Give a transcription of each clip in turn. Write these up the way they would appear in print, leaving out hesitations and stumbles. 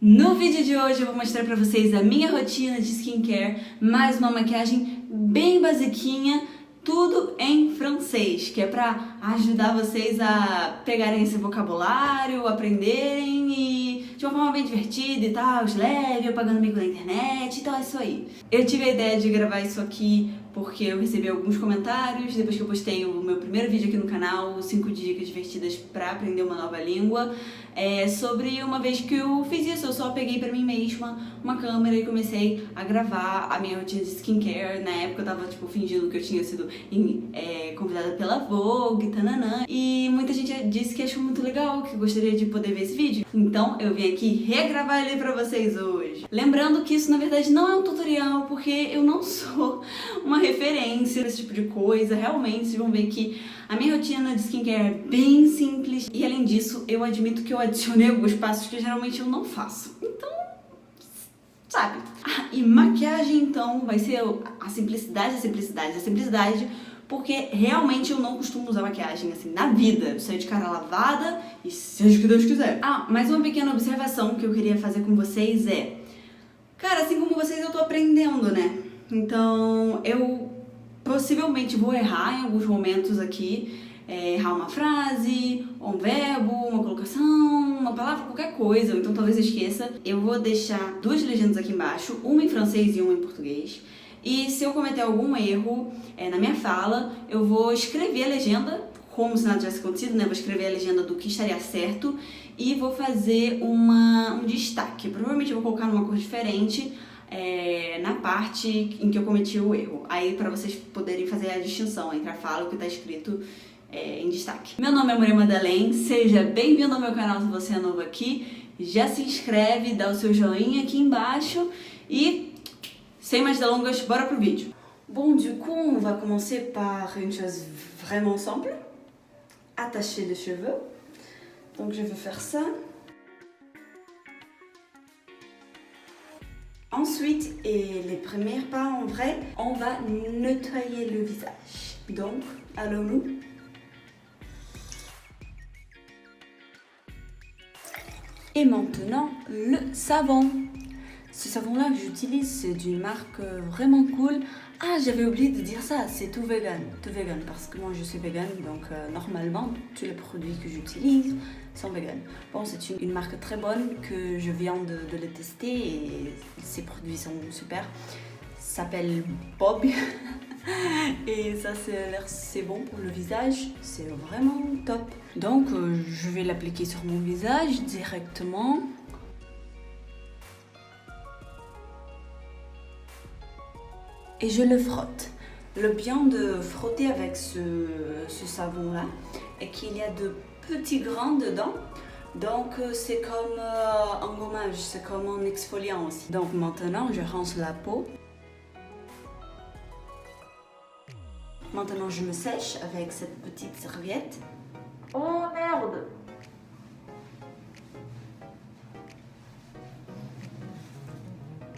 No vídeo de hoje eu vou mostrar pra vocês a minha rotina de skincare, mais uma maquiagem bem basiquinha, tudo em francês, que é pra ajudar vocês a pegarem esse vocabulário, aprenderem e de uma forma bem divertida e tal, leve, apagando amigo na internet, então é isso aí. Eu tive a ideia de gravar isso aqui porque eu recebi alguns comentários depois que eu postei o meu primeiro vídeo aqui no canal, 5 dicas divertidas pra aprender uma nova língua, sobre uma vez que eu fiz isso, eu só peguei pra mim mesma uma câmera e comecei a gravar a minha rotina de skincare. Na época eu tava fingindo que eu tinha sido convidada pela Vogue, tananã, e muita gente disse que achou muito legal, que gostaria de poder ver esse vídeo. Então eu vim aqui regravar ele pra vocês hoje. Lembrando que isso na verdade não é um tutorial, porque eu não sou uma referência nesse tipo de coisa. Realmente vocês vão ver que a minha rotina de skincare é bem simples e além disso eu admito que eu adicionei alguns passos que geralmente eu não faço. Então, sabe? E maquiagem então vai ser a simplicidade, porque realmente eu não costumo usar maquiagem assim na vida. Eu saio de cara lavada e seja o que Deus quiser. Mas uma pequena observação que eu queria fazer com vocês é... Cara, assim como vocês eu tô aprendendo, né? Então eu possivelmente vou errar em alguns momentos aqui, errar uma frase, um verbo, uma colocação, uma palavra, qualquer coisa, ou então talvez eu esqueça. Eu vou deixar duas legendas aqui embaixo, uma em francês e uma em português. E se eu cometer algum erro na minha fala, eu vou escrever a legenda, como se nada tivesse acontecido, né? Vou escrever a legenda do que estaria certo e vou fazer um destaque. Provavelmente eu vou colocar numa cor diferente, na parte em que eu cometi o erro. Aí para vocês poderem fazer a distinção entre a fala e o que está escrito em destaque. Meu nome é Maria Madeleine, seja bem-vindo ao meu canal se você é novo aqui. Já se inscreve, dá o seu joinha aqui embaixo e, sem mais delongas, bora pro vídeo. Bon, du coup, on va commencer par une chose vraiment simple. Attacher les cheveux. Donc je vais faire ça. Ensuite, et les premiers pas en vrai, on va nettoyer le visage. Donc, allons-nous. Et maintenant, le savon. Ce savon-là que j'utilise, c'est d'une marque vraiment cool. Ah, j'avais oublié de dire ça, c'est tout vegan, parce que moi je suis vegan, donc normalement tous les produits que j'utilise sont vegan. Bon, c'est une marque très bonne que je viens de le tester et ces produits sont super. Ça s'appelle Bob et ça c'est bon pour le visage, c'est vraiment top. Donc je vais l'appliquer sur mon visage directement. Et je le frotte. Le bien de frotter avec ce savon-là est qu'il y a de petits grains dedans. Donc c'est comme un gommage, c'est comme un exfoliant aussi. Donc maintenant je rince la peau. Maintenant je me sèche avec cette petite serviette. Oh merde!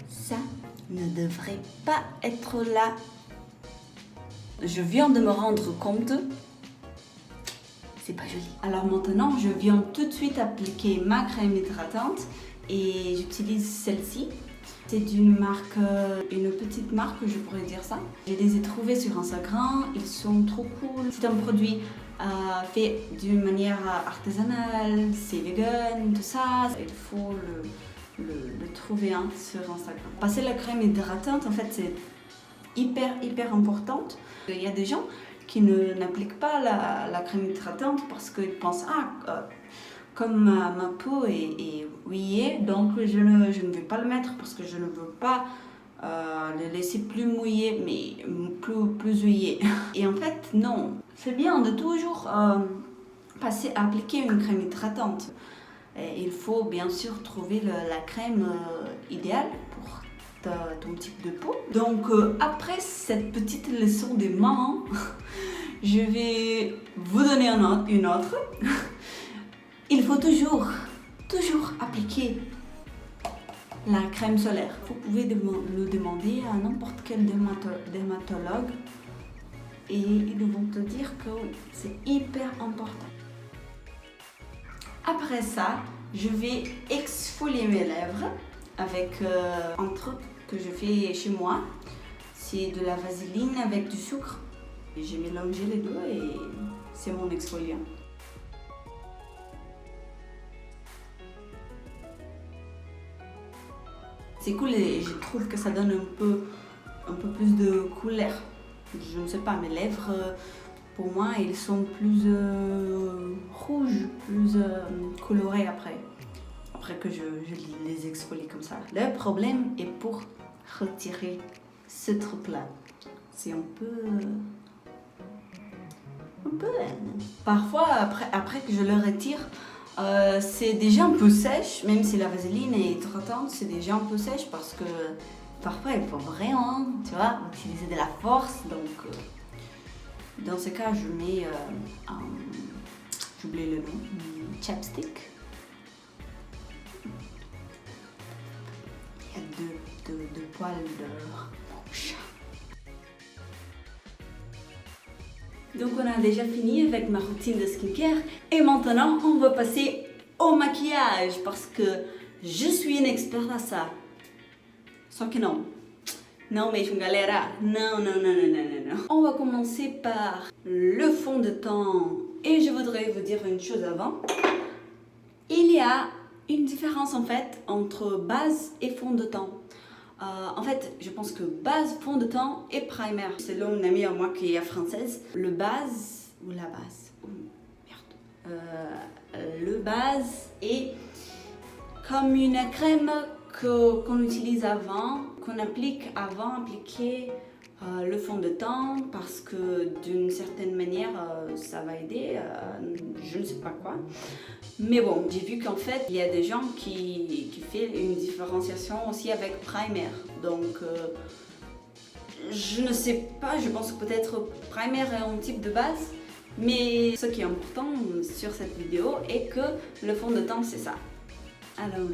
Ça ne devrait pas être là. Je viens de me rendre compte, c'est pas joli. Alors maintenant, je viens tout de suite appliquer ma crème hydratante et j'utilise celle-ci. C'est d'une marque, une petite marque, je pourrais dire ça. Je les ai trouvés sur Instagram, ils sont trop cool. C'est un produit fait d'une manière artisanale, c'est vegan, tout ça. Il faut le trouver sur Instagram. Passer la crème hydratante, en fait, c'est hyper importante. Il y a des gens qui n'appliquent pas la crème hydratante parce qu'ils pensent comme ma peau est mouillée, donc je ne vais pas le mettre parce que je ne veux pas le laisser plus mouillé, mais plus huilé. Et en fait, non. C'est bien de toujours appliquer une crème hydratante. Et il faut bien sûr trouver la crème idéale pour ton type de peau. Donc après cette petite leçon de maman, je vais vous donner une autre. Il faut toujours appliquer la crème solaire. Vous pouvez le demander à n'importe quel dermatologue et ils vont te dire que c'est hyper important. Après ça, je vais exfolier mes lèvres avec un truc que je fais chez moi. C'est de la vaseline avec du sucre. J'ai mélangé les deux et c'est mon exfoliant. C'est cool et je trouve que ça donne un peu plus de couleur. Je ne sais pas, mes lèvres, pour moi, elles sont plus rouges, plus colorées après que je les exfolie comme ça. Le problème est pour retirer ce truc-là. C'est un peu... Parfois, après que je le retire, c'est déjà un peu sèche, même si la vaseline est hydratante, c'est déjà un peu sèche parce que parfois il faut vraiment, tu vois, utiliser de la force. Donc, dans ce cas, je mets, j'oublie le nom, chapstick. Il y a deux poils de mon chat. Donc on a déjà fini avec ma routine de skincare et maintenant on va passer au maquillage parce que je suis une experte à ça. Só que não. Não mesmo, galera. Non. On va commencer par le fond de teint et je voudrais vous dire une chose avant. Il y a une différence en fait entre base et fond de teint. En fait, je pense que base, fond de teint et primer. Selon une amie à moi qui est française, le base est comme une crème qu'on utilise avant, qu'on applique avant d'appliquer le fond de teint parce que d'une certaine manière ça va aider, je ne sais pas quoi. Mais bon, j'ai vu qu'en fait, il y a des gens qui font une différenciation aussi avec primer. Donc, je ne sais pas, je pense que peut-être primer est un type de base. Mais ce qui est important sur cette vidéo est que le fond de teint, c'est ça. Alors,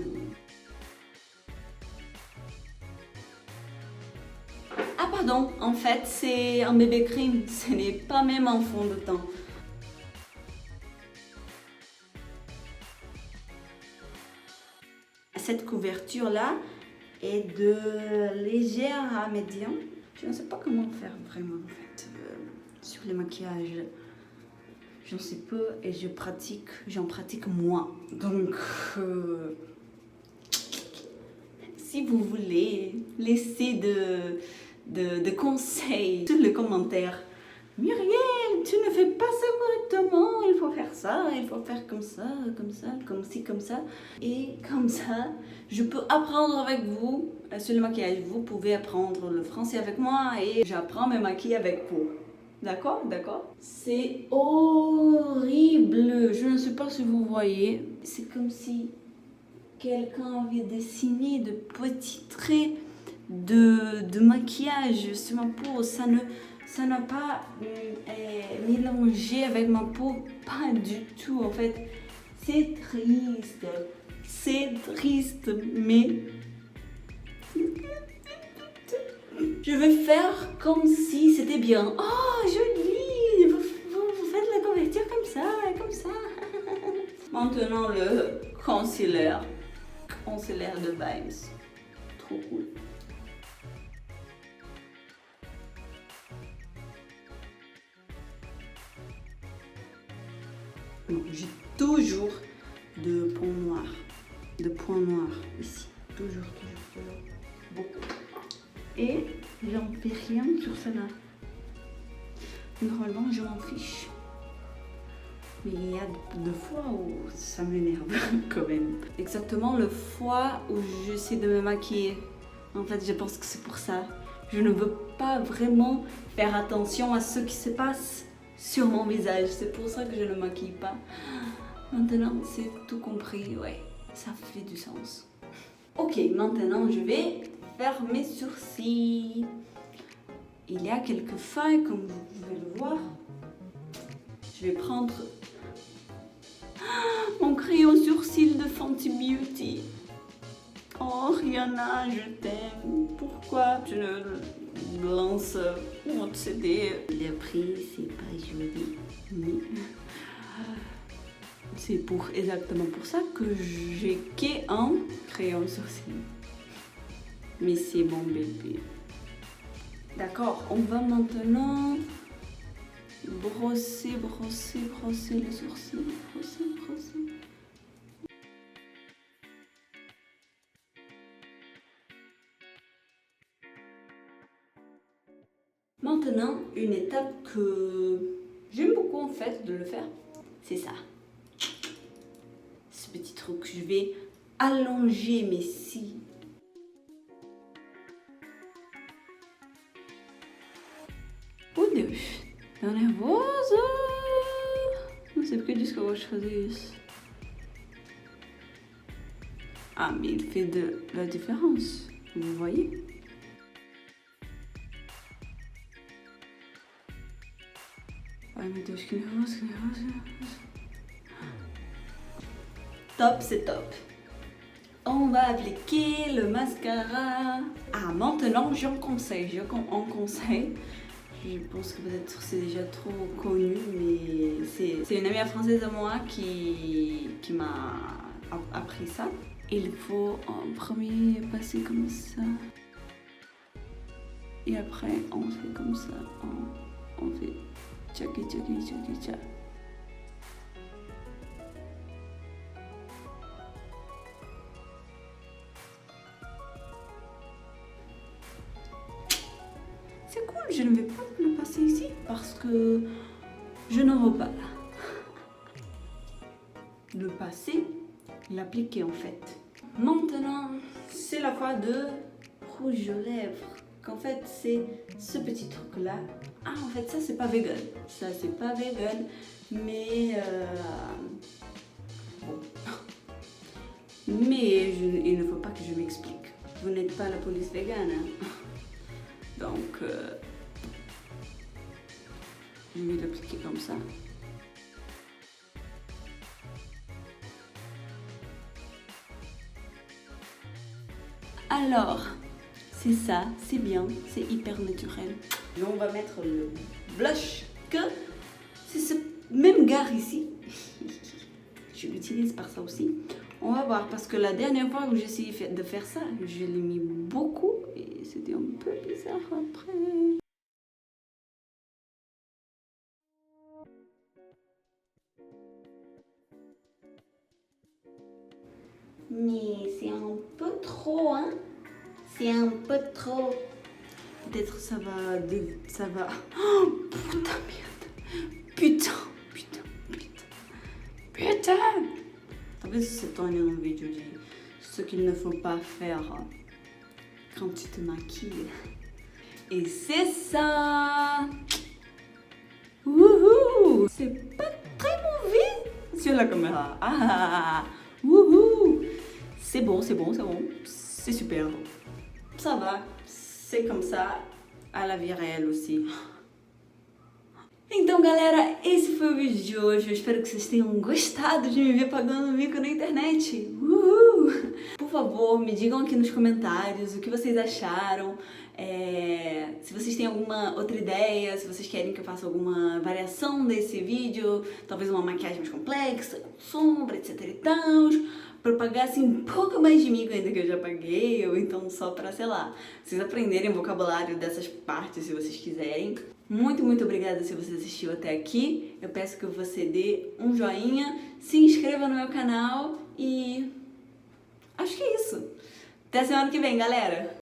ah pardon, en fait, c'est un bébé cream. Ce n'est pas même un fond de teint. Cette couverture-là est de légère à médium. Je ne sais pas comment faire vraiment en fait sur le maquillage. J'en sais peu et j'en pratique moins. Donc, si vous voulez laisser de conseils sur les commentaires, Muriel, tu ne fais pas ça correctement, il faut faire ça, il faut faire comme ça, comme ci, comme ça. Et comme ça, je peux apprendre avec vous sur le maquillage. Vous pouvez apprendre le français avec moi et j'apprends mes maquilles avec vous. D'accord? D'accord? C'est horrible. Je ne sais pas si vous voyez. C'est comme si quelqu'un avait dessiné de petits traits de maquillage sur ma peau. Ça n'a pas mélangé avec ma peau, pas du tout en fait. C'est triste, mais je vais faire comme si c'était bien. Oh, joli! Vous faites la couverture comme ça. Maintenant le concealer de Vimes. Trop cool. J'ai toujours de points noirs ici. Toujours. Beaucoup. Et j'en fais rien sur cela. Normalement, je m'en fiche. Mais il y a deux fois où ça m'énerve quand même. Exactement le fois où j'essaie de me maquiller. En fait, je pense que c'est pour ça. Je ne veux pas vraiment faire attention à ce qui se passe sur mon visage. C'est pour ça que je ne maquille pas. Maintenant, c'est tout compris. Ouais, ça fait du sens. Ok, maintenant, je vais faire mes sourcils. Il y a quelques feuilles, comme vous pouvez le voir. Je vais prendre mon crayon sourcil de Fenty Beauty. Oh, Rihanna, je t'aime. Pourquoi tu ne lances mon CD? Le prix, c'est pas joli, mais C'est exactement pour ça que j'ai qu'un crayon sourcil. Mais c'est mon bébé. D'accord, on va maintenant brosser les sourcils. Brosser. Maintenant, une étape que j'aime beaucoup en fait de le faire, c'est ça. Ce petit truc, je vais allonger mes cils. Meu Deus, tô nervosa! Não sei porque disse que eu gosto de fazer isso. Ah, mais il fait de la différence, vous voyez? Ai meu Deus, que nervoso. Top, c'est top. On va appliquer le mascara. Ah, maintenant, j'en conseille. Je pense que peut-être c'est déjà trop connu, mais c'est une amie française à moi qui m'a appris ça. Il faut en premier passer comme ça. Et après, on fait comme ça. On fait tchaki. C'est cool, je ne vais pas le passer ici parce que je n'en veux pas. Le passer, l'appliquer en fait. Maintenant, c'est la fois de rouge aux lèvres. Qu'en fait, c'est ce petit truc là. Ah, en fait, ça c'est pas vegan. Mais bon. Mais il ne faut pas que je m'explique. Vous n'êtes pas la police végane. Hein? Donc, je vais l'appliquer comme ça. Alors, c'est ça, c'est bien, c'est hyper naturel. Et on va mettre le blush, que c'est ce même gars ici. Je l'utilise par ça aussi. On va voir, parce que la dernière fois où j'ai essayé de faire ça, je l'ai mis beaucoup et c'était un peu bizarre après. Mais c'est un peu trop, hein? C'est un peu trop. Peut-être ça va... Oh, putain, merde. Putain. Talvez se torne um vídeo de ce qu'il ne faut pas faire quand tu te maquilles. Et c'est ça. Wouhou! C'est pas très mauvais sur la caméra. Wouhou! C'est bon. C'est super. Ça va. C'est comme ça à la vie réelle aussi. Então, galera, esse foi o vídeo de hoje. Eu espero que vocês tenham gostado de me ver pagando mico na internet. Uhul! Por favor, me digam aqui nos comentários o que vocês acharam. Se vocês têm alguma outra ideia, se vocês querem que eu faça alguma variação desse vídeo, talvez uma maquiagem mais complexa, com sombra, etc e tal, pra eu pagar assim um pouco mais de mico ainda que eu já paguei, ou então só pra, sei lá, vocês aprenderem o vocabulário dessas partes se vocês quiserem. Muito obrigada se você assistiu até aqui. Eu peço que você dê um joinha, se inscreva no meu canal e acho que é isso. Até semana que vem, galera!